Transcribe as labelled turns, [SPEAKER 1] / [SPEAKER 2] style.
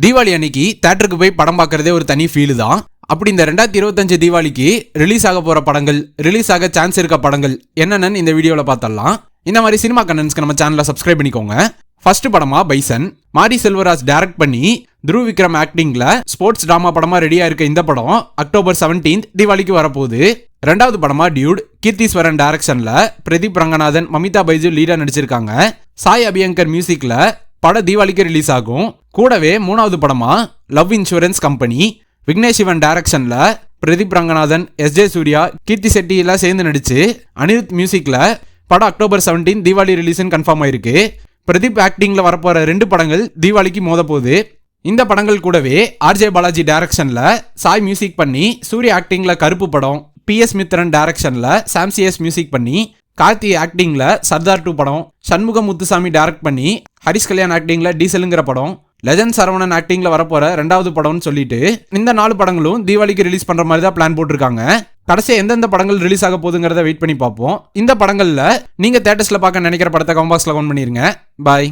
[SPEAKER 1] தீபாவளி அன்னைக்கு தியேட்டருக்கு போய் படம் பார்க்கறதே ஒரு தனி ஃபீல் தான். அப்படி இந்த 2025 தீபாவளிக்கு ரிலீஸ் ஆக போற படங்கள், ரிலீஸ் ஆக சான்ஸ் இருக்க படங்கள் என்னென்னு இந்த வீடியோல பார்த்தலாம். இந்த மாதிரி சினிமா கண்டென்ட்ஸ்க்கு நம்ம சேனலை சப்ஸ்கிரைப் பண்ணிக்கோங்க. ஃபர்ஸ்ட் படமா பைசன், மாரி செல்வராஜ் டைரக்ட் பண்ணி துருவ் விக்ரம் ஆக்டிங்ல ஸ்போர்ட்ஸ் டிராமா படமா ரெடியா இருக்க இந்த படம் அக்டோபர் 17 தீபாவளிக்கு வரப்போகுது. ரெண்டாவது படமா டியூட், கீர்த்திஸ்வரன் டைரக்ஷன்ல பிரதீப் ரங்கநாதன், மமிதா பைஜு லீடா நடிச்சிருக்காங்க. சாய் அபியங்கர் மியூசிக்ல படம் தீபாவளிக்கு ரிலீஸ் ஆகும். கூடவே மூணாவது படமா love insurance company, Vignesh Sivan டைரக்ஷன்ல பிரதீப் ரங்கநாதன், எஸ்ஜே சூர்யா, கீர்த்தி செட்டி எல்லாம் சேர்ந்து நடிச்சு அனிருத் மியூசிக்ல படம் அக்டோபர் 17 தீபாவளி ரிலீஸ்னு கன்ஃபார்ம் ஆயிருக்கு. பிரதீப் ஆக்டிங்ல வரப்போற 2 படங்கள் தீபாவளிக்கு மோத போகுது. இந்த படங்கள் கூடவே ஆர்ஜே பாலாஜி டைரக்ஷன்ல சாய் மியூசிக் பண்ணி, சூர்யா ஆக்டிங்ல கருப்பு படம், PS மித்ரன் டைரக்ஷன்ல சாம்சிஎஸ் மியூசிக் பண்ணி, கார்த்தி ஆக்டிங்ல சர்தார் 2 படம், சண்முகம் முத்துசாமி டைரக்ட் பண்ணி ஹரிஷ் கல்யாண் ஆக்டிங்ல டீசலுங்கிற படம், லெஜண்ட் சரவணன் ஆக்டிங்ல வரப்போற 2வது படம்னு சொல்லிட்டு இந்த 4 படங்களும் தீபாவளிக்கு ரிலீஸ் பண்ற மாதிரி தான் பிளான் போட்டிருக்காங்க. கடைசியா எந்தெந்த படங்கள் ரிலீஸ் ஆக போகுதுங்கிறத வெயிட் பண்ணி பார்ப்போம். இந்த படங்கள்ல நீங்க தியேட்டர்ஸ்ல பார்க்க நினைக்கிற படத்தை கமெண்ட் பாக்ஸ்ல கமெண்ட் பண்ணிருங்க. பாய்.